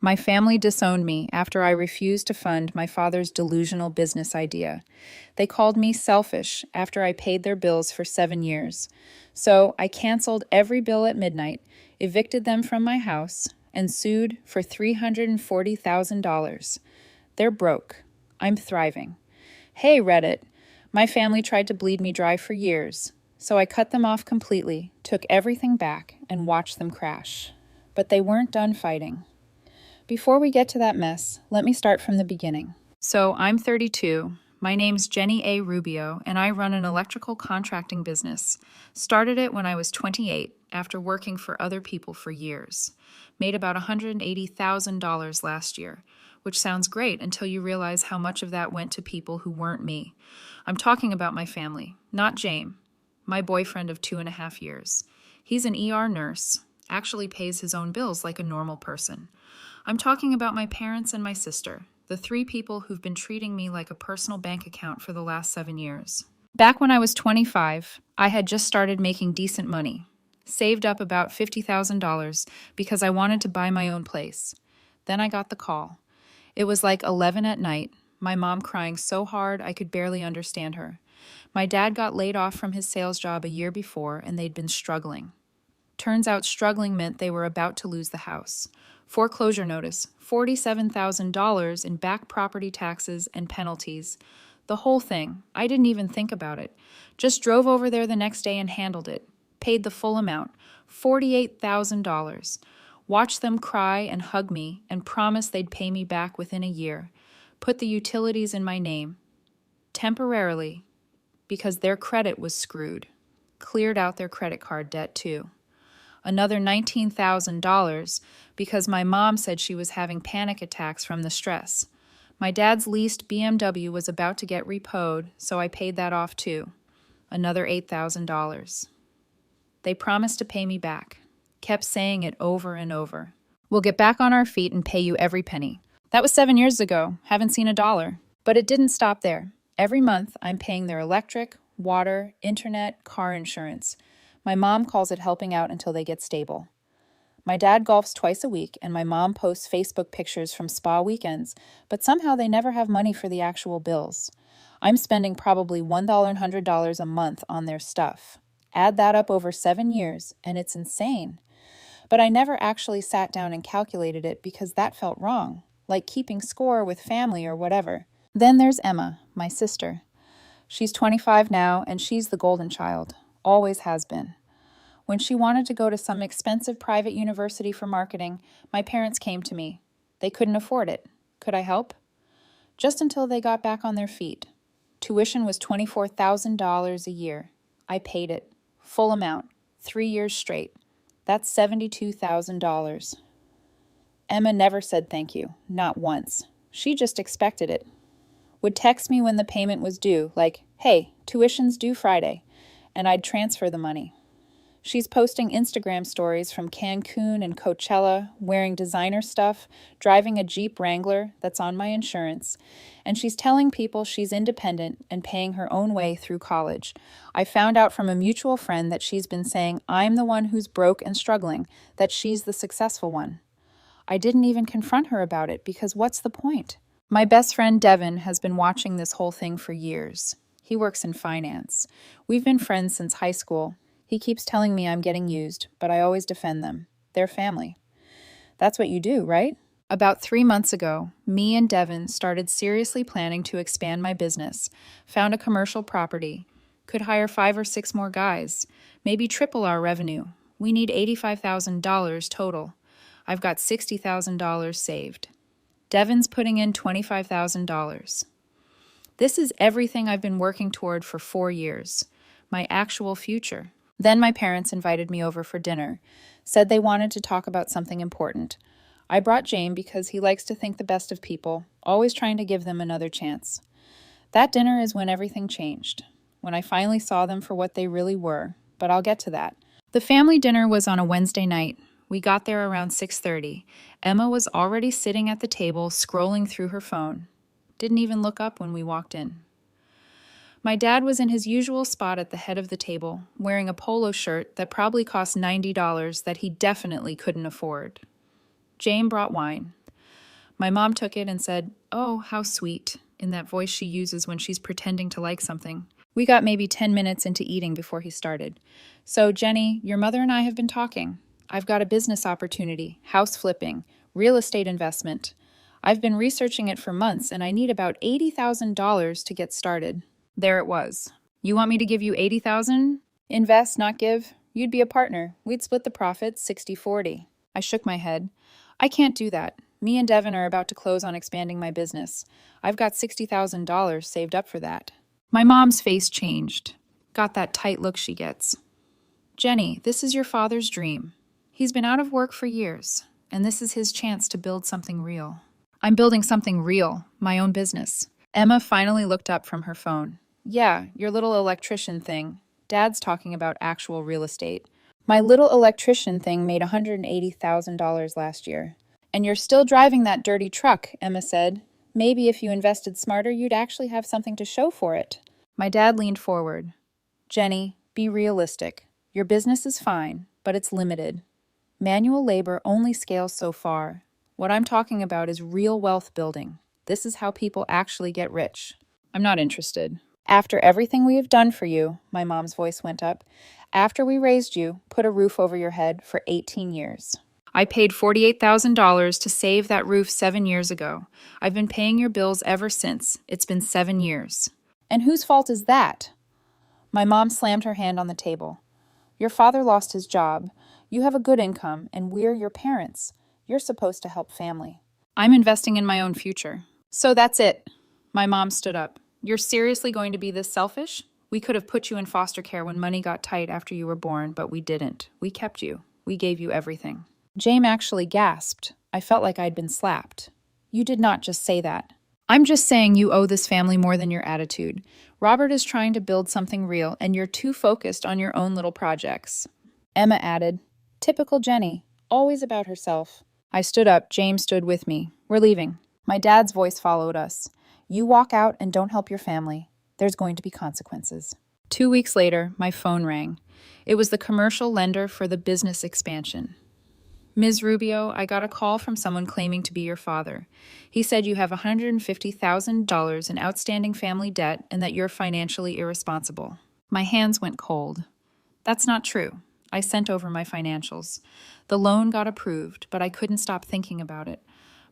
My family disowned me after I refused to fund my father's delusional business idea. They called me selfish after I paid their bills for 7 years. So I canceled every bill at midnight, evicted them from my house, and sued for $340,000. They're broke. I'm thriving. Hey, Reddit. My family tried to bleed me dry for years, so I cut them off completely, took everything back, and watched them crash. But they weren't done fighting. Before we get to that mess, let me start from the beginning. So I'm 32. My name's Jenny A. Rubio, and I run an electrical contracting business. Started it when I was 28 after working for other people for years. Made about $180,000 last year, which sounds great until you realize how much of that went to people who weren't me. I'm talking about my family, not James, my boyfriend of 2.5 years. He's an ER nurse, actually pays his own bills like a normal person. I'm talking about my parents and my sister, the 3 people who've been treating me like a personal bank account for the last 7 years. Back when I was 25, I had just started making decent money. Saved up about $50,000 because I wanted to buy my own place. Then I got the call. It was like 11 at night, my mom crying so hard I could barely understand her. My dad got laid off from his sales job a year before, and they'd been struggling. Turns out struggling meant they were about to lose the house. Foreclosure notice, $47,000 in back property taxes and penalties. The whole thing. I didn't even think about it. Just drove over there the next day and handled it. Paid the full amount, $48,000. Watched them cry and hug me and promised they'd pay me back within a year. Put the utilities in my name. Temporarily, because their credit was screwed. Cleared out their credit card debt too. Another $19,000 because my mom said she was having panic attacks from the stress. My dad's leased BMW was about to get repoed, so I paid that off too. Another $8,000. They promised to pay me back. Kept saying it over and over. We'll get back on our feet and pay you every penny. That was 7 years ago. Haven't seen a dollar. But it didn't stop there. Every month, I'm paying their electric, water, internet, car insurance. My mom calls it helping out until they get stable. My dad golfs twice a week, and my mom posts Facebook pictures from spa weekends, but somehow they never have money for the actual bills. I'm spending probably $100 a month on their stuff. Add that up over 7 years, and it's insane. But I never actually sat down and calculated it because that felt wrong, like keeping score with family or whatever. Then there's Emma, my sister. She's 25 now, and she's the golden child. Always has been. When she wanted to go to some expensive private university for marketing, my parents came to me. They couldn't afford it. Could I help? Just until they got back on their feet. Tuition was $24,000 a year. I paid it. Full amount. 3 years straight. That's $72,000. Emma never said thank you. Not once. She just expected it. Would text me when the payment was due, like, hey, tuition's due Friday, and I'd transfer the money. She's posting Instagram stories from Cancun and Coachella, wearing designer stuff, driving a Jeep Wrangler that's on my insurance, and she's telling people she's independent and paying her own way through college. I found out from a mutual friend that she's been saying I'm the one who's broke and struggling, that she's the successful one. I didn't even confront her about it because what's the point? My best friend Devin has been watching this whole thing for years. He works in finance. We've been friends since high school. He keeps telling me I'm getting used, but I always defend them. They're family. That's what you do, right? About 3 months ago, me and Devin started seriously planning to expand my business, found a commercial property, could hire 5 or 6 more guys, maybe triple our revenue. We need $85,000 total. I've got $60,000 saved. Devin's putting in $25,000. This is everything I've been working toward for 4 years, my actual future. Then my parents invited me over for dinner, said they wanted to talk about something important. I brought James because he likes to think the best of people, always trying to give them another chance. That dinner is when everything changed, when I finally saw them for what they really were, but I'll get to that. The family dinner was on a Wednesday night. We got there around 6:30. Emma was already sitting at the table, scrolling through her phone. Didn't even look up when we walked in. My dad was in his usual spot at the head of the table, wearing a polo shirt that probably cost $90 that he definitely couldn't afford. James brought wine. My mom took it and said, "Oh, how sweet," in that voice she uses when she's pretending to like something. We got maybe 10 minutes into eating before he started. "So, Jenny, your mother and I have been talking. I've got a business opportunity, house flipping, real estate investment. I've been researching it for months and I need about $80,000 to get started." There it was. "You want me to give you 80,000? Invest, not give? You'd be a partner. We'd split the profits 60-40. I shook my head. "I can't do that. Me and Devin are about to close on expanding my business. I've got $60,000 saved up for that." My mom's face changed. Got that tight look she gets. "Jenny, this is your father's dream. He's been out of work for years, and this is his chance to build something real." "I'm building something real, my own business." Emma finally looked up from her phone. "Yeah, your little electrician thing. Dad's talking about actual real estate. My little electrician thing made $180,000 last year." "And you're still driving that dirty truck," Emma said. "Maybe if you invested smarter, you'd actually have something to show for it." My dad leaned forward. "Jenny, be realistic. Your business is fine, but it's limited. Manual labor only scales so far. What I'm talking about is real wealth building. This is how people actually get rich." "I'm not interested." "After everything we have done for you," my mom's voice went up, "after we raised you, put a roof over your head for 18 years. I paid $48,000 to save that roof 7 years ago. I've been paying your bills ever since. It's been 7 years." "And whose fault is that?" My mom slammed her hand on the table. "Your father lost his job. You have a good income, and we're your parents. You're supposed to help family." "I'm investing in my own future." "So that's it." My mom stood up. "You're seriously going to be this selfish? We could have put you in foster care when money got tight after you were born, but we didn't. We kept you. We gave you everything." James actually gasped. I felt like I'd been slapped. "You did not just say that." "I'm just saying you owe this family more than your attitude. Robert is trying to build something real, and you're too focused on your own little projects." Emma added, "Typical Jenny, always about herself." I stood up. James stood with me. "We're leaving." My dad's voice followed us. "You walk out and don't help your family. There's going to be consequences." 2 weeks later, my phone rang. It was the commercial lender for the business expansion. "Ms. Rubio, I got a call from someone claiming to be your father. He said you have $150,000 in outstanding family debt and that you're financially irresponsible." My hands went cold. "That's not true." I sent over my financials. The loan got approved, but I couldn't stop thinking about it.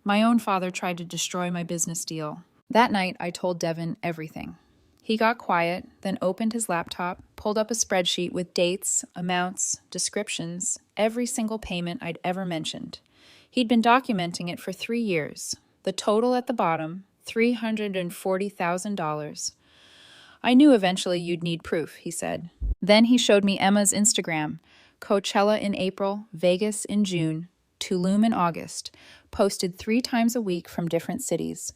My own father tried to destroy my business deal. That night, I told Devin everything. He got quiet, then opened his laptop, pulled up a spreadsheet with dates, amounts, descriptions, every single payment I'd ever mentioned. He'd been documenting it for 3 years. The total at the bottom, $340,000. "I knew eventually you'd need proof," he said. Then he showed me Emma's Instagram. Coachella in April, Vegas in June, Tulum in August. Posted 3 times a week from different cities.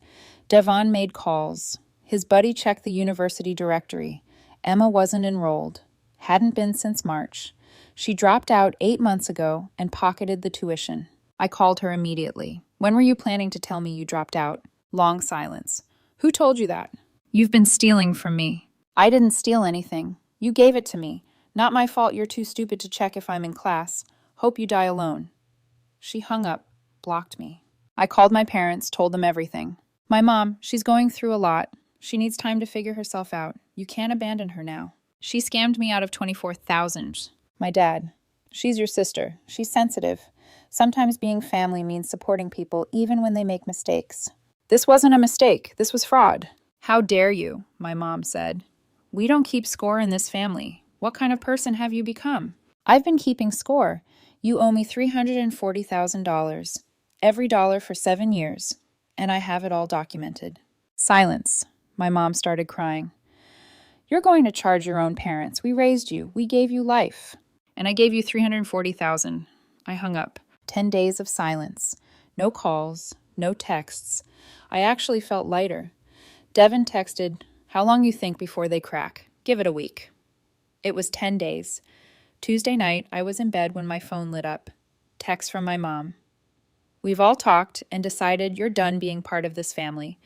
Devon made calls. His buddy checked the university directory. Emma wasn't enrolled. Hadn't been since March. She dropped out 8 months ago and pocketed the tuition. I called her immediately. "When were you planning to tell me you dropped out?" Long silence. "Who told you that?" "You've been stealing from me." "I didn't steal anything. You gave it to me. Not my fault you're too stupid to check if I'm in class. Hope you die alone." She hung up, blocked me. I called my parents, told them everything. "My mom, she's going through a lot. She needs time to figure herself out. You can't abandon her now. She scammed me out of $24,000. My dad, "She's your sister. She's sensitive. Sometimes being family means supporting people even when they make mistakes." "This wasn't a mistake. This was fraud." "How dare you?" my mom said. "We don't keep score in this family. What kind of person have you become?" "I've been keeping score. You owe me $340,000. Every dollar for 7 years. And I have it all documented." Silence. My mom started crying. "You're going to charge your own parents. We raised you. We gave you life." "And I gave you $340,000. I hung up. 10 days of silence. No calls, no texts. I actually felt lighter. Devin texted, "How long you think before they crack? Give it a week." It was 10 days. Tuesday night, I was in bed when my phone lit up. Text from my mom. "We've all talked and decided you're done being part of this family.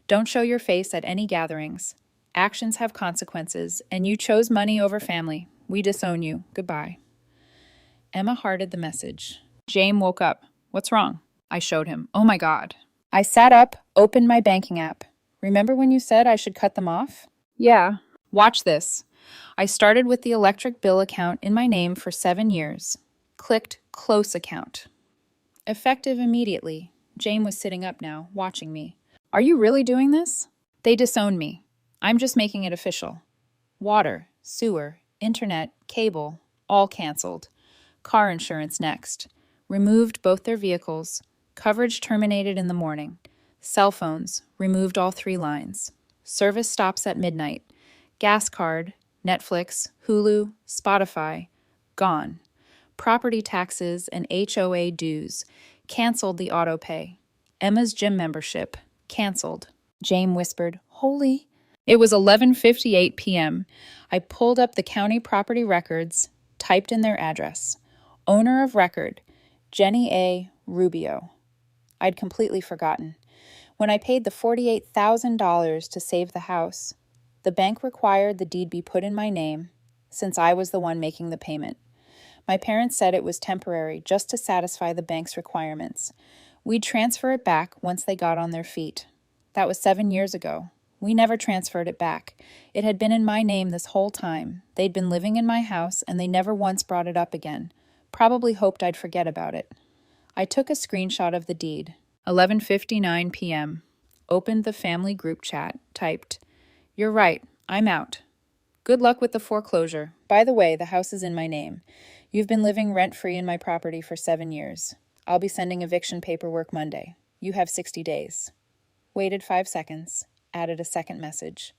Don't show your face at any gatherings. Actions have consequences, and you chose money over family. We disown you. Goodbye." Emma hearted the message. James woke up. "What's wrong?" I showed him. "Oh my God." I sat up, opened my banking app. Remember when you said I should cut them off? Yeah. Watch this. I started with the electric bill account in my name for 7 years. Clicked Close Account. Effective immediately. Jane was sitting up now, watching me. Are you really doing this? They disowned me. I'm just making it official. Water, sewer, internet, cable, all canceled. Car insurance next. Removed both their vehicles. Coverage terminated in the morning. Cell phones, removed all 3 lines. Service stops at midnight. Gas card, Netflix, Hulu, Spotify, gone. Property taxes and HOA dues, canceled the auto pay. Emma's gym membership, canceled. Jane whispered, Holy. It was 11:58 p.m. I pulled up the county property records, typed in their address. Owner of record, Jenny A. Rubio. I'd completely forgotten. When I paid the $48,000 to save the house, the bank required the deed be put in my name, since I was the one making the payment. My parents said it was temporary, just to satisfy the bank's requirements. We'd transfer it back once they got on their feet. That was 7 years ago. We never transferred it back. It had been in my name this whole time. They'd been living in my house, and they never once brought it up again. Probably hoped I'd forget about it. I took a screenshot of the deed. 11:59 p.m. Opened the family group chat, typed, You're right, I'm out. Good luck with the foreclosure. By the way, the house is in my name. You've been living rent-free in my property for 7 years. I'll be sending eviction paperwork Monday. You have 60 days. Waited 5 seconds. Added a second message.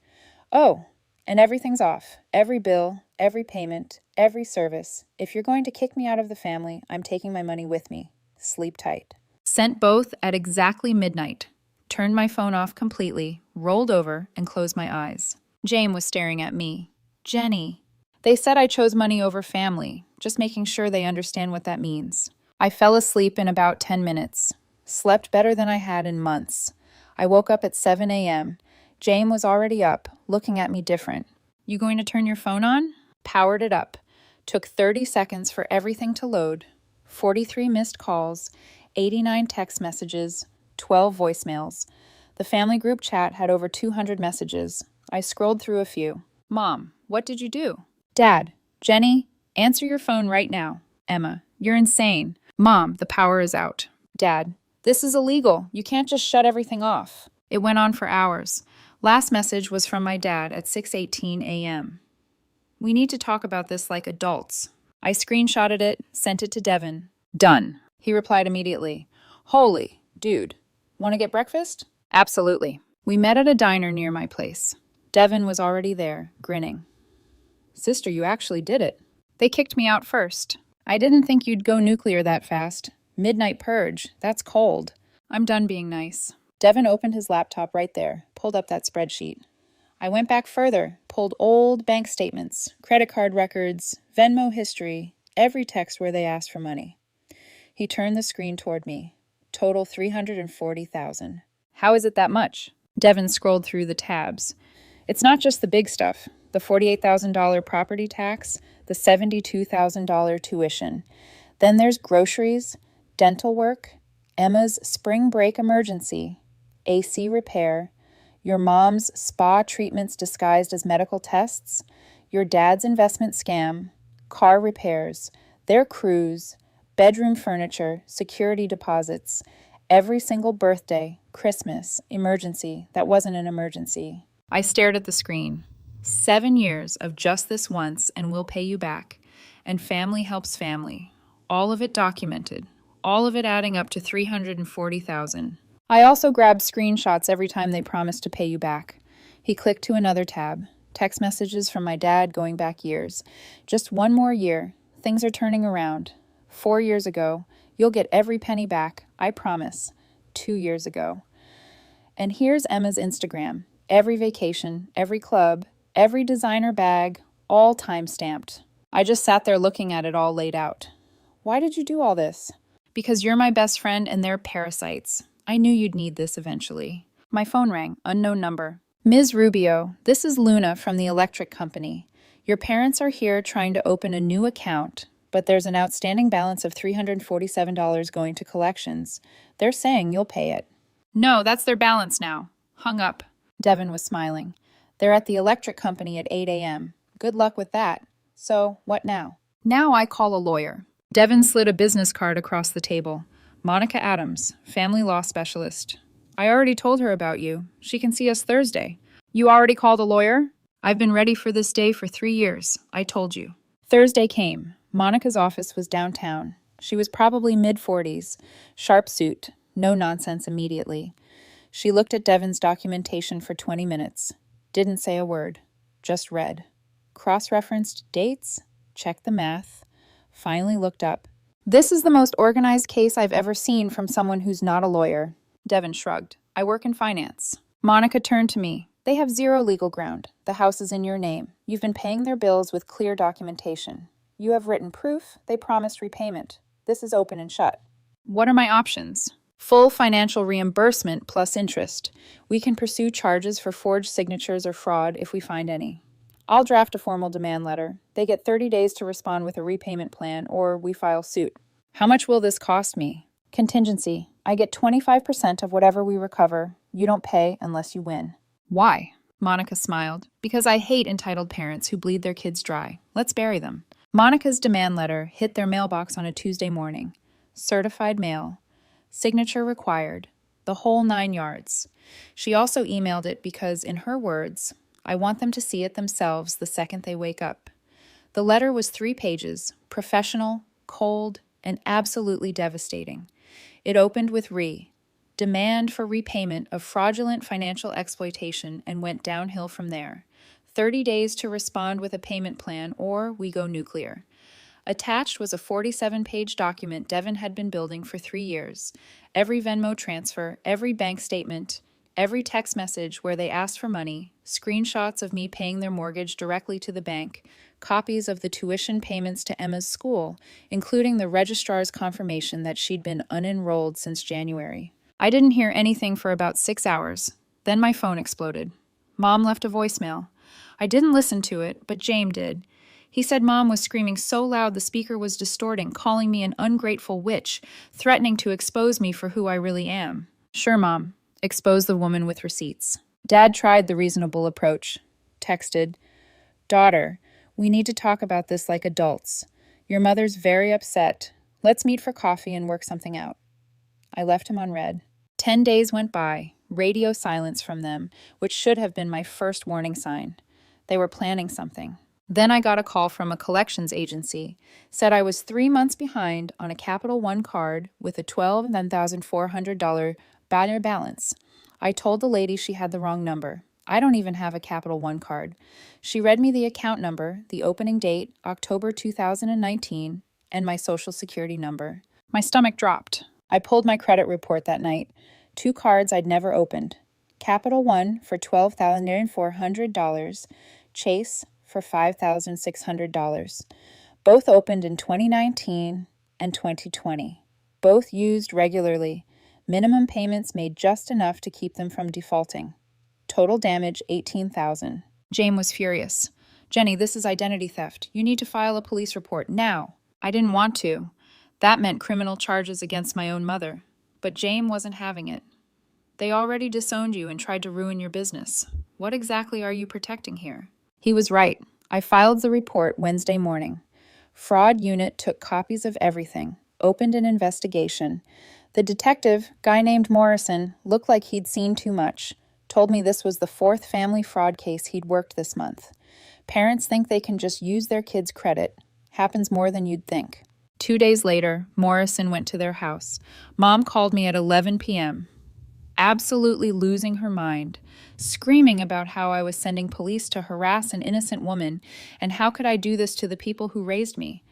Oh, and everything's off. Every bill, every payment, every service. If you're going to kick me out of the family, I'm taking my money with me. Sleep tight. Sent both at exactly midnight. Turned my phone off completely, rolled over, and closed my eyes. Jane was staring at me. Jenny. They said I chose money over family, just making sure they understand what that means. I fell asleep in about 10 minutes. Slept better than I had in months. I woke up at 7 a.m. Jane was already up, looking at me different. You going to turn your phone on? Powered it up. Took 30 seconds for everything to load. 43 missed calls, 89 text messages, 12 voicemails. The family group chat had over 200 messages. I scrolled through a few. Mom, what did you do? Dad, Jenny, answer your phone right now. Emma, you're insane. Mom, the power is out. Dad, this is illegal. You can't just shut everything off. It went on for hours. Last message was from my dad at 6:18 a.m. We need to talk about this like adults. I screenshotted it, sent it to Devin. Done. He replied immediately. Holy, dude, want to get breakfast? Absolutely. We met at a diner near my place. Devin was already there, grinning. Sister, you actually did it. They kicked me out first. I didn't think you'd go nuclear that fast. Midnight purge. That's cold. I'm done being nice. Devin opened his laptop right there, pulled up that spreadsheet. I went back further, pulled old bank statements, credit card records, Venmo history, every text where they asked for money. He turned the screen toward me. Total $340,000. How is it that much? Devin scrolled through the tabs. It's not just the big stuff. The $48,000 property tax, the $72,000 tuition. Then there's groceries, dental work, Emma's spring break emergency, AC repair, your mom's spa treatments disguised as medical tests, your dad's investment scam, car repairs, their cruise, bedroom furniture, security deposits, every single birthday, Christmas, emergency that wasn't an emergency. I stared at the screen. 7 years of just this once and we'll pay you back. And family helps family. All of it documented. All of it adding up to $340,000. I also grabbed screenshots every time they promised to pay you back. He clicked to another tab. Text messages from my dad going back years. Just one more year. Things are turning around. 4 years ago. You'll get every penny back. I promise. 2 years ago. And here's Emma's Instagram. Every vacation, every club, every designer bag, all time-stamped. I just sat there looking at it all laid out. Why did you do all this? Because you're my best friend and they're parasites. I knew you'd need this eventually. My phone rang, unknown number. Ms. Rubio, this is Luna from the electric company. Your parents are here trying to open a new account, but there's an outstanding balance of $347 going to collections. They're saying you'll pay it. No, that's their balance now. Hung up. Devin was smiling. They're at the electric company at 8 a.m. Good luck with that. So, what now? Now I call a lawyer. Devin slid a business card across the table. Monica Adams, family law specialist. I already told her about you. She can see us Thursday. You already called a lawyer? I've been ready for this day for 3 years. I told you. Thursday came. Monica's office was downtown. She was probably mid-40s, sharp suit, no nonsense immediately. She looked at Devin's documentation for 20 minutes. Didn't say a word. Just read. Cross-referenced dates, checked the math, finally looked up. This is the most organized case I've ever seen from someone who's not a lawyer. Devin shrugged. I work in finance. Monica turned to me. They have zero legal ground. The house is in your name. You've been paying their bills with clear documentation. You have written proof. They promised repayment. This is open and shut. What are my options? Full financial reimbursement plus interest. We can pursue charges for forged signatures or fraud if we find any. I'll draft a formal demand letter. They get 30 days to respond with a repayment plan, or we file suit. How much will this cost me? Contingency. I get 25% of whatever we recover. You don't pay unless you win. Why? Monica smiled. Because I hate entitled parents who bleed their kids dry. Let's bury them. Monica's demand letter hit their mailbox on a Tuesday morning. Certified mail. Signature required. The whole 9 yards. She also emailed it because, in her words, I want them to see it themselves the second they wake up. The letter was 3 pages, professional, cold, and absolutely devastating. It opened with demand for repayment of fraudulent financial exploitation, and went downhill from there. 30 days to respond with a payment plan, or we go nuclear. Attached was a 47-page document Devin had been building for 3 years. Every Venmo transfer, every bank statement, every text message where they asked for money, screenshots of me paying their mortgage directly to the bank, copies of the tuition payments to Emma's school, including the registrar's confirmation that she'd been unenrolled since January. I didn't hear anything for about 6 hours. Then my phone exploded. Mom left a voicemail. I didn't listen to it, but James did. He said Mom was screaming so loud the speaker was distorting, calling me an ungrateful witch, threatening to expose me for who I really am. Sure, Mom. Expose the woman with receipts. Dad tried the reasonable approach. Texted, Daughter, we need to talk about this like adults. Your mother's very upset. Let's meet for coffee and work something out. I left him on read. 10 days went by, radio silence from them, which should have been my first warning sign. They were planning something. Then I got a call from a collections agency, said I was 3 months behind on a Capital One card with a $12,400 balance. I told the lady she had the wrong number. I don't even have a Capital One card. She read me the account number, the opening date, October 2019, and my social security number. My stomach dropped. I pulled my credit report that night. 2 cards I'd never opened. Capital One for $12,400, Chase for $5,600. Both opened in 2019 and 2020. Both used regularly. Minimum payments made just enough to keep them from defaulting. Total damage, $18,000. James was furious. Jenny, this is identity theft. You need to file a police report now. I didn't want to. That meant criminal charges against my own mother. But James wasn't having it. They already disowned you and tried to ruin your business. What exactly are you protecting here? He was right. I filed the report Wednesday morning. Fraud unit took copies of everything, opened an investigation. The detective, guy named Morrison, looked like he'd seen too much, told me this was the 4th family fraud case he'd worked this month. Parents think they can just use their kids' credit. Happens more than you'd think. 2 days later, Morrison went to their house. Mom called me at 11 p.m., absolutely losing her mind, screaming about how I was sending police to harass an innocent woman, and how could I do this to the people who raised me?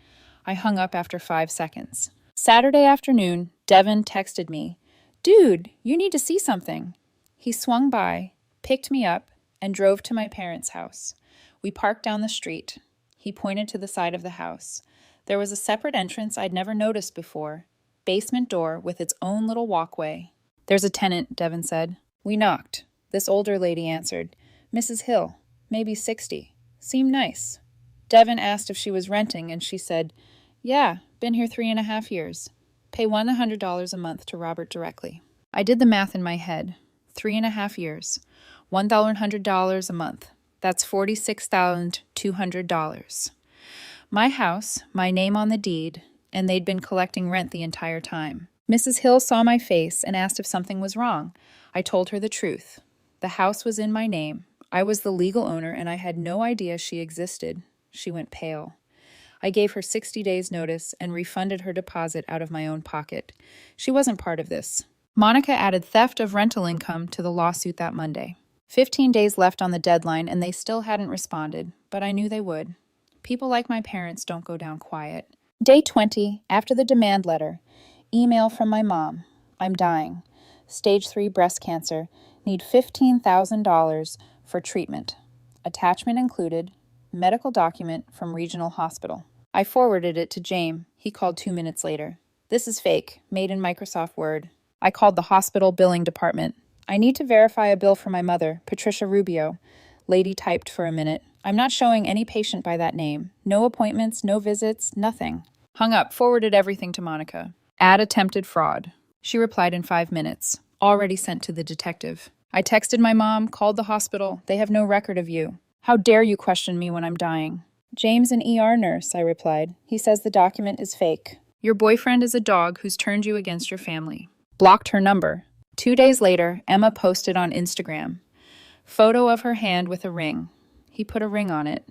I hung up after 5 seconds. Saturday afternoon, Devin texted me, Dude, you need to see something. He swung by, picked me up, and drove to my parents' house. We parked down the street. He pointed to the side of the house. There was a separate entrance I'd never noticed before, basement door with its own little walkway. There's a tenant, Devin said. We knocked. This older lady answered. Mrs. Hill, maybe 60. Seemed nice. Devin asked if she was renting, and she said, Yeah, been here 3.5 years. Pay $100 a month to Robert directly. I did the math in my head. 3.5 years. $1,100 a month. That's $46,200. My house, my name on the deed, and they'd been collecting rent the entire time. Mrs. Hill saw my face and asked if something was wrong. I told her the truth. The house was in my name. I was the legal owner, and I had no idea she existed. She went pale. I gave her 60 days' notice and refunded her deposit out of my own pocket. She wasn't part of this. Monica added theft of rental income to the lawsuit that Monday. 15 days left on the deadline, and they still hadn't responded, but I knew they would. People like my parents don't go down quiet. Day 20, after the demand letter. Email from my mom. I'm dying. Stage 3 breast cancer. Need $15,000 for treatment. Attachment included. Medical document from regional hospital. I forwarded it to James. He called 2 minutes later. This is fake, made in Microsoft Word. I called the hospital billing department. I need to verify a bill for my mother, Patricia Rubio. Lady typed for a minute. I'm not showing any patient by that name. No appointments, no visits, nothing. Hung up, forwarded everything to Monica. Add attempted fraud. She replied in 5 minutes. Already sent to the detective. I texted my mom, called the hospital. They have no record of you. How dare you question me when I'm dying? James, an ER nurse, I replied. He says the document is fake. Your boyfriend is a dog who's turned you against your family. Blocked her number. 2 days later, Emma posted on Instagram. Photo of her hand with a ring. He put a ring on it.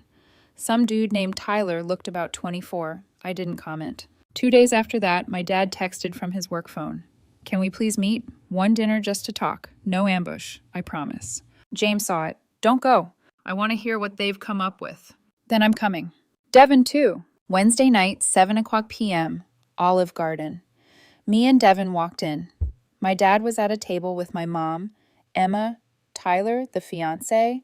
Some dude named Tyler looked about 24. I didn't comment. 2 days after that, my dad texted from his work phone. Can we please meet? One dinner just to talk. No ambush, I promise. James saw it. Don't go. I want to hear what they've come up with. Then I'm coming. Devin, too. Wednesday night, 7:00 p.m., Olive Garden. Me and Devin walked in. My dad was at a table with my mom, Emma, Tyler, the fiancé,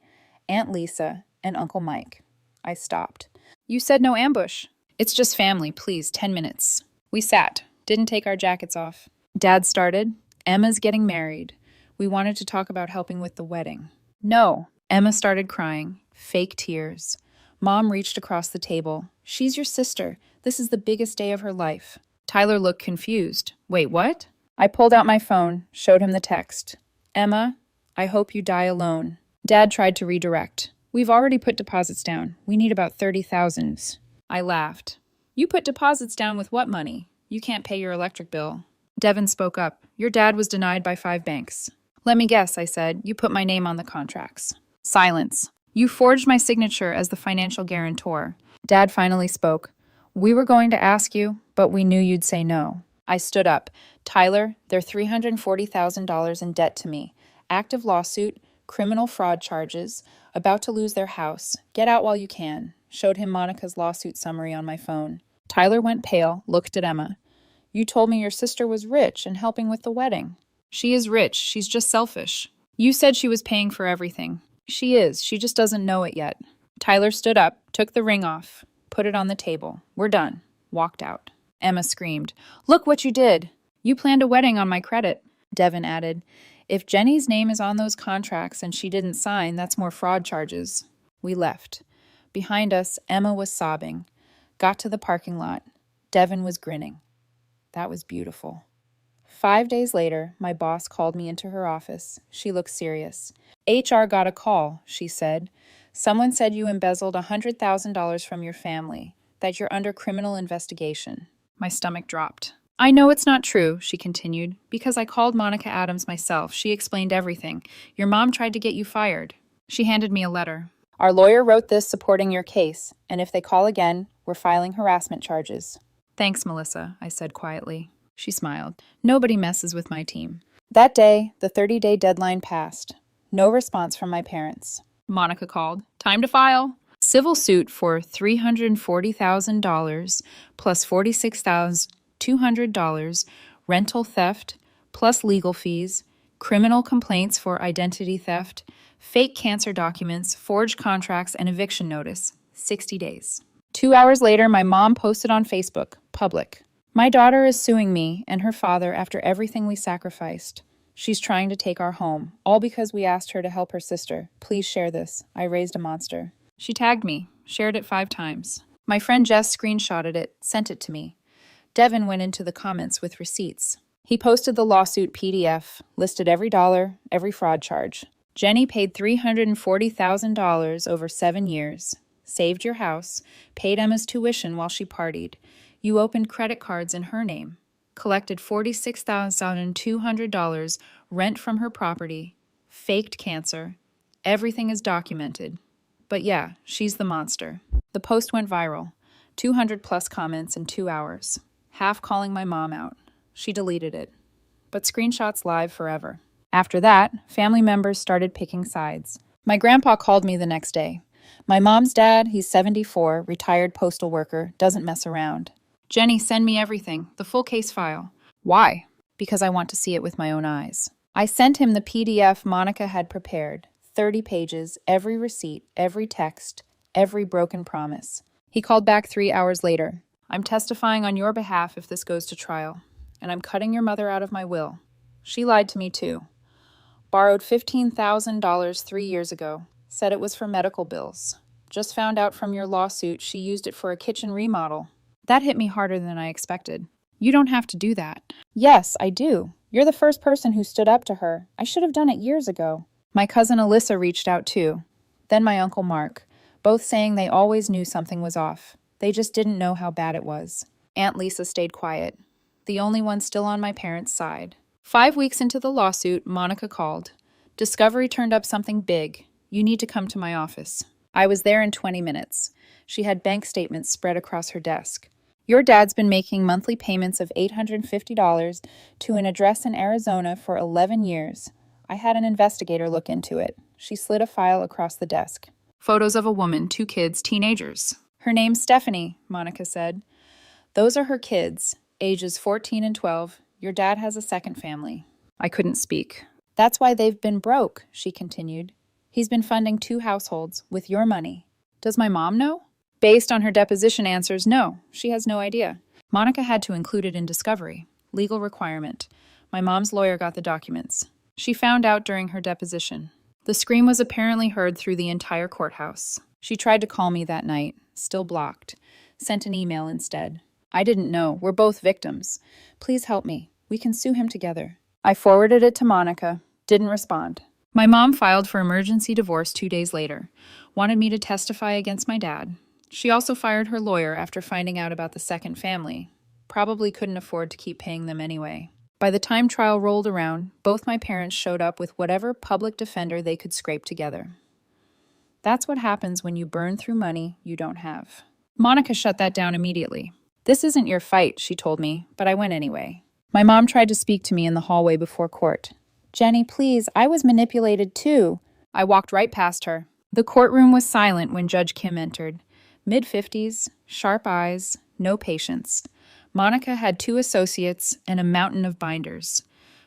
Aunt Lisa, and Uncle Mike. I stopped. You said no ambush. It's just family, please, 10 minutes. We sat, didn't take our jackets off. Dad started. Emma's getting married. We wanted to talk about helping with the wedding. No. Emma started crying. Fake tears. Mom reached across the table. She's your sister. This is the biggest day of her life. Tyler looked confused. Wait, what? I pulled out my phone, showed him the text. Emma, I hope you die alone. Dad tried to redirect. We've already put deposits down. We need about 30,000. I laughed. You put deposits down with what money? You can't pay your electric bill. Devin spoke up. Your dad was denied by 5 banks. Let me guess, I said. You put my name on the contracts. Silence. You forged my signature as the financial guarantor. Dad finally spoke. We were going to ask you, but we knew you'd say no. I stood up. Tyler, they're $340,000 in debt to me. Active lawsuit, criminal fraud charges, about to lose their house. Get out while you can. Showed him Monica's lawsuit summary on my phone. Tyler went pale, looked at Emma. You told me your sister was rich and helping with the wedding. She is rich. She's just selfish. You said she was paying for everything. She is. She just doesn't know it yet. Tyler stood up, took the ring off, put it on the table. We're done. Walked out. Emma screamed. Look what you did. You planned a wedding on my credit. Devin added. If Jenny's name is on those contracts and she didn't sign, that's more fraud charges. We left. Behind us, Emma was sobbing. Got to the parking lot. Devin was grinning. That was beautiful. 5 days later, my boss called me into her office. She looked serious. HR got a call, she said. Someone said you embezzled $100,000 from your family, that you're under criminal investigation. My stomach dropped. I know it's not true, she continued, because I called Monica Adams myself. She explained everything. Your mom tried to get you fired. She handed me a letter. Our lawyer wrote this supporting your case, and if they call again, we're filing harassment charges. Thanks, Melissa, I said quietly. She smiled. Nobody messes with my team. That day, the 30-day deadline passed. No response from my parents. Monica called. Time to file. Civil suit for $340,000 plus $46,200, rental theft plus legal fees, criminal complaints for identity theft, fake cancer documents, forged contracts, and eviction notice. 60 days. 2 hours later, my mom posted on Facebook, public. My daughter is suing me and her father after everything we sacrificed. She's trying to take our home, all because we asked her to help her sister. Please share this. I raised a monster. She tagged me, shared it 5 times. My friend Jess screenshotted it, sent it to me. Devin went into the comments with receipts. He posted the lawsuit PDF, listed every dollar, every fraud charge. Jenny paid $340,000 over 7 years, saved your house, paid Emma's tuition while she partied. You opened credit cards in her name, collected $46,200 rent from her property, faked cancer. Everything is documented. But yeah, she's the monster. The post went viral, 200 plus comments in 2 hours, half calling my mom out. She deleted it. But screenshots live forever. After that, family members started picking sides. My grandpa called me the next day. My mom's dad, he's 74, retired postal worker, doesn't mess around. Jenny, send me everything, the full case file. Why? Because I want to see it with my own eyes. I sent him the PDF Monica had prepared, 30 pages, every receipt, every text, every broken promise. He called back 3 hours later. I'm testifying on your behalf if this goes to trial, and I'm cutting your mother out of my will. She lied to me too. Borrowed $15,000 3 years ago. Said it was for medical bills. Just found out from your lawsuit she used it for a kitchen remodel. That hit me harder than I expected. You don't have to do that. Yes, I do. You're the first person who stood up to her. I should have done it years ago. My cousin Alyssa reached out too. Then my Uncle Mark, both saying they always knew something was off. They just didn't know how bad it was. Aunt Lisa stayed quiet, the only one still on my parents' side. 5 weeks into the lawsuit, Monica called. Discovery turned up something big. You need to come to my office. I was there in 20 minutes. She had bank statements spread across her desk. Your dad's been making monthly payments of $850 to an address in Arizona for 11 years. I had an investigator look into it. She slid a file across the desk. Photos of a woman, 2 kids, teenagers. Her name's Stephanie, Monica said. Those are her kids, ages 14 and 12. Your dad has a second family. I couldn't speak. That's why they've been broke, she continued. He's been funding 2 households with your money. Does my mom know? Based on her deposition answers, no. She has no idea. Monica had to include it in discovery. Legal requirement. My mom's lawyer got the documents. She found out during her deposition. The scream was apparently heard through the entire courthouse. She tried to call me that night, still blocked. Sent an email instead. I didn't know. We're both victims. Please help me. We can sue him together. I forwarded it to Monica. Didn't respond. My mom filed for emergency divorce 2 days later. Wanted me to testify against my dad. She also fired her lawyer after finding out about the second family. Probably couldn't afford to keep paying them anyway. By the time trial rolled around, both my parents showed up with whatever public defender they could scrape together. That's what happens when you burn through money you don't have. Monica shut that down immediately. This isn't your fight, she told me, but I went anyway. My mom tried to speak to me in the hallway before court. Jenny, please, I was manipulated too. I walked right past her. The courtroom was silent when Judge Kim entered. Mid-50s, sharp eyes, no patience. Monica had 2 associates and a mountain of binders.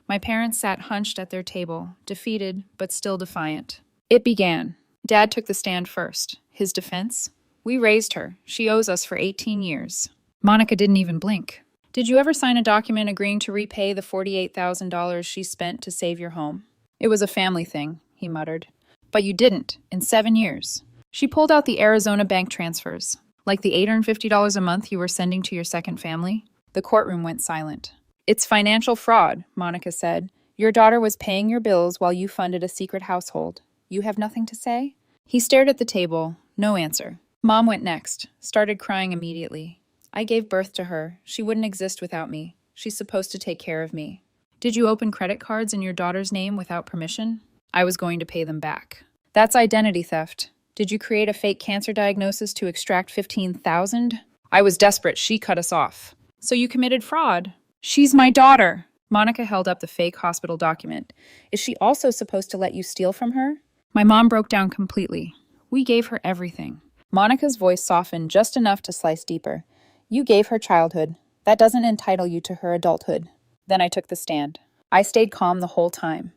My parents sat hunched at their table, defeated but still defiant. It began. Dad took the stand first. His defense? We raised her. She owes us for 18 years. Monica didn't even blink. Did you ever sign a document agreeing to repay the $48,000 she spent to save your home? It was a family thing, he muttered. But you didn't, in 7 years. She pulled out the Arizona bank transfers, like the $850 a month you were sending to your second family. The courtroom went silent. It's financial fraud, Monica said. Your daughter was paying your bills while you funded a secret household. You have nothing to say? He stared at the table, no answer. Mom went next, started crying immediately. I gave birth to her. She wouldn't exist without me. She's supposed to take care of me. Did you open credit cards in your daughter's name without permission? I was going to pay them back. That's identity theft. Did you create a fake cancer diagnosis to extract $15,000? I was desperate. She cut us off. So you committed fraud. She's my daughter. Monica held up the fake hospital document. Is she also supposed to let you steal from her? My mom broke down completely. We gave her everything. Monica's voice softened just enough to slice deeper. You gave her childhood. That doesn't entitle you to her adulthood. Then I took the stand. I stayed calm the whole time.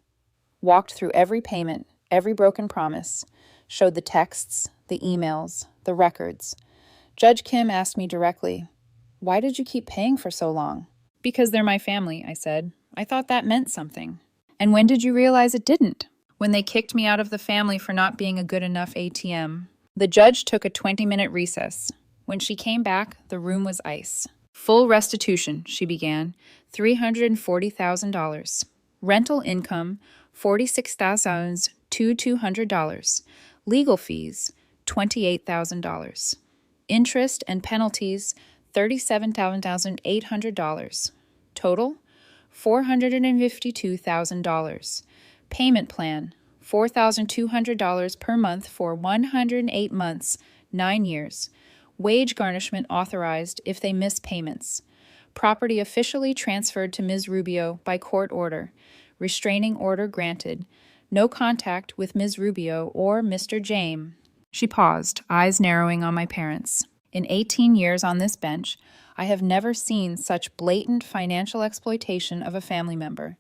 Walked through every payment, every broken promise. Showed the texts, the emails, the records. Judge Kim asked me directly, why did you keep paying for so long? Because they're my family, I said. I thought that meant something. And when did you realize it didn't? When they kicked me out of the family for not being a good enough ATM. The judge took a 20-minute recess. When she came back, the room was ice. Full restitution, she began, $340,000. Rental income, $46,200. Legal fees, $28,000. Interest and penalties, $37,800. Total, $452,000. Payment plan, $4,200 per month for 108 months, 9 years. Wage garnishment authorized if they miss payments. Property officially transferred to Ms. Rubio by court order. Restraining order granted. No contact with Ms. Rubio or Mr. James. She paused, eyes narrowing on my parents. In 18 years on this bench, I have never seen such blatant financial exploitation of a family member.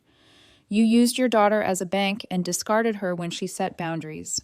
You used your daughter as a bank and discarded her when she set boundaries.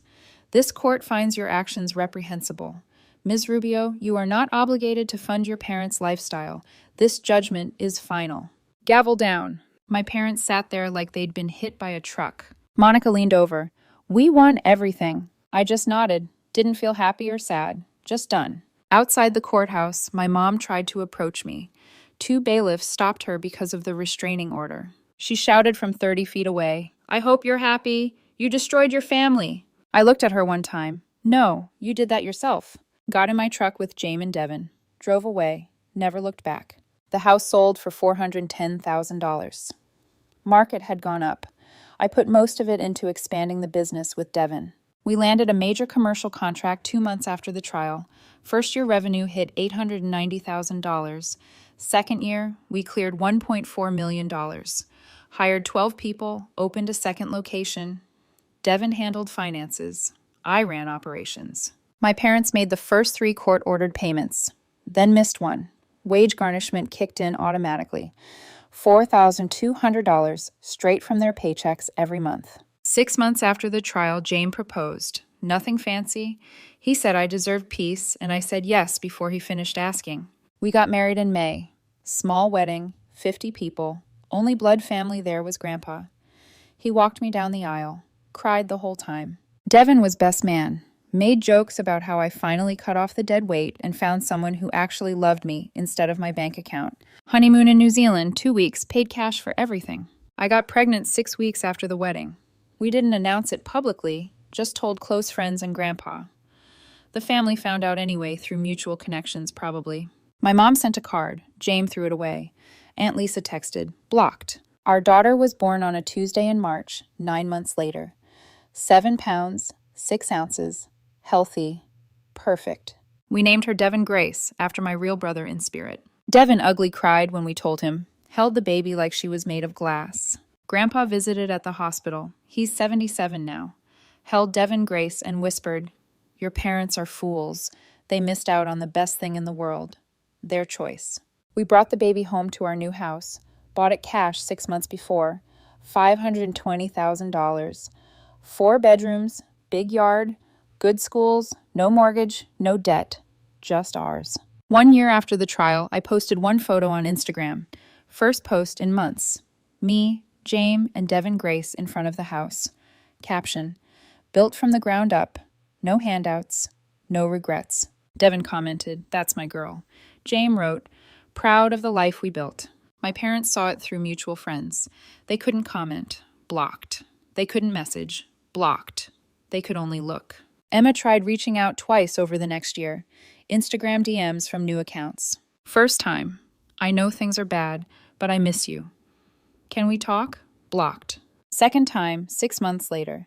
This court finds your actions reprehensible. Ms. Rubio, you are not obligated to fund your parents' lifestyle. This judgment is final. Gavel down. My parents sat there like they'd been hit by a truck. Monica leaned over. We won everything. I just nodded. Didn't feel happy or sad. Just done. Outside the courthouse, my mom tried to approach me. 2 bailiffs stopped her because of the restraining order. She shouted from 30 feet away, I hope you're happy. You destroyed your family. I looked at her one time. No, you did that yourself. Got in my truck with James and Devin. Drove away. Never looked back. The house sold for $410,000. Market had gone up. I put most of it into expanding the business with Devin. We landed a major commercial contract 2 months after the trial. First year revenue hit $890,000. Second year, we cleared $1.4 million. Hired 12 people, opened a second location. Devin handled finances. I ran operations. My parents made the first 3 court-ordered payments, then missed one. Wage garnishment kicked in automatically. $4,200 straight from their paychecks every month. 6 months after the trial, James proposed. Nothing fancy. He said I deserved peace, and I said yes before he finished asking. We got married in May. Small wedding, 50 people. Only blood family there was Grandpa. He walked me down the aisle. Cried the whole time. Devin was best man. Made jokes about how I finally cut off the dead weight and found someone who actually loved me instead of my bank account. Honeymoon in New Zealand, 2 weeks, paid cash for everything. I got pregnant 6 weeks after the wedding. We didn't announce it publicly, just told close friends and Grandpa. The family found out anyway through mutual connections, probably. My mom sent a card. James threw it away. Aunt Lisa texted, blocked. Our daughter was born on a Tuesday in March, 9 months later. 7 pounds, 6 ounces, healthy, perfect. We named her Devin Grace, after my real brother in spirit. Devin ugly cried when we told him, held the baby like she was made of glass. Grandpa visited at the hospital. He's 77 now. Held Devin Grace and whispered, your parents are fools. They missed out on the best thing in the world. Their choice. We brought the baby home to our new house. Bought it cash 6 months before. $520,000. 4 bedrooms, big yard, good schools, no mortgage, no debt. Just ours. 1 year after the trial, I posted 1 photo on Instagram. First post in months. Me, James, and Devin Grace in front of the house. Caption, built from the ground up. No handouts. No regrets. Devin commented, that's my girl. James wrote, proud of the life we built. My parents saw it through mutual friends. They couldn't comment. Blocked. They couldn't message. Blocked. They could only look. Emma tried reaching out twice over the next year. Instagram DMs from new accounts. First time. I know things are bad, but I miss you. Can we talk? Blocked. Second time, 6 months later.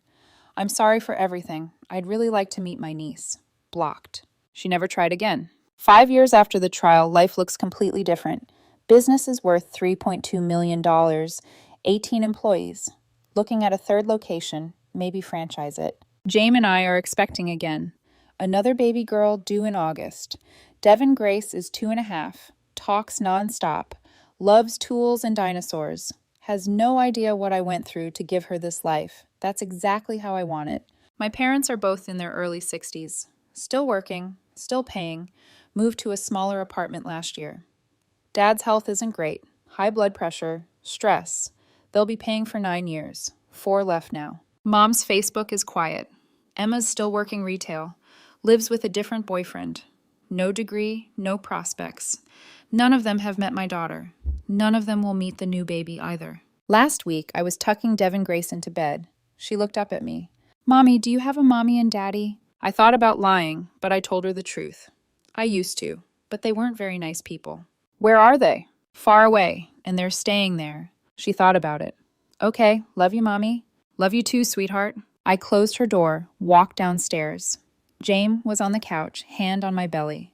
I'm sorry for everything. I'd really like to meet my niece. Blocked. She never tried again. 5 years after the trial, life looks completely different. Business is worth $3.2 million, 18 employees. Looking at a 3rd location, maybe franchise it. James and I are expecting again. Another baby girl due in August. Devin Grace is 2.5, talks nonstop, loves tools and dinosaurs, has no idea what I went through to give her this life. That's exactly how I want it. My parents are both in their early 60s, still working, still paying, moved to a smaller apartment last year. Dad's health isn't great, high blood pressure, stress. They'll be paying for 9 years, 4 left now. Mom's Facebook is quiet. Emma's still working retail, lives with a different boyfriend. no degree, no prospects. None of them have met my daughter. None of them will meet the new baby either. Last week, I was tucking Devin Grace into bed. She looked up at me. Mommy, do you have a mommy and daddy? I thought about lying, but I told her the truth. I used to, but they weren't very nice people. Where are they? Far away, and they're staying there. She thought about it. Okay, love you, Mommy. Love you too, sweetheart. I closed her door, walked downstairs. James was on the couch, hand on my belly.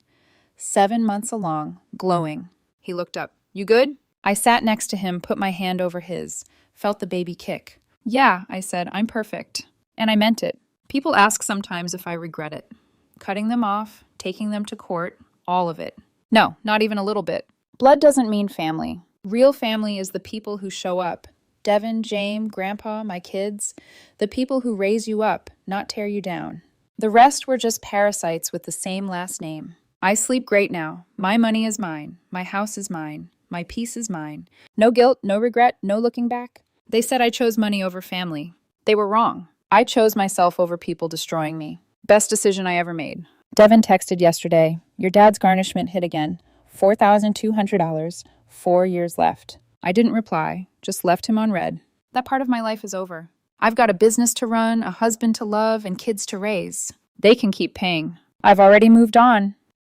7 months along, glowing. He looked up. You good? I sat next to him, put my hand over his, felt the baby kick. Yeah, I said, I'm perfect. And I meant it. People ask sometimes if I regret it. Cutting them off, taking them to court, all of it. No, not even a little bit. Blood doesn't mean family. Real family is the people who show up. Devin, James, Grandpa, my kids. The people who raise you up, not tear you down. The rest were just parasites with the same last name. I sleep great now. My money is mine. My house is mine. My peace is mine. No guilt, no regret, no looking back. They said I chose money over family. They were wrong. I chose myself over people destroying me. Best decision I ever made. Devin texted yesterday, your dad's garnishment hit again. $4,200, 4 years left. I didn't reply, just left him on red. That part of my life is over. I've got a business to run, a husband to love, and kids to raise. They can keep paying. I've already moved on.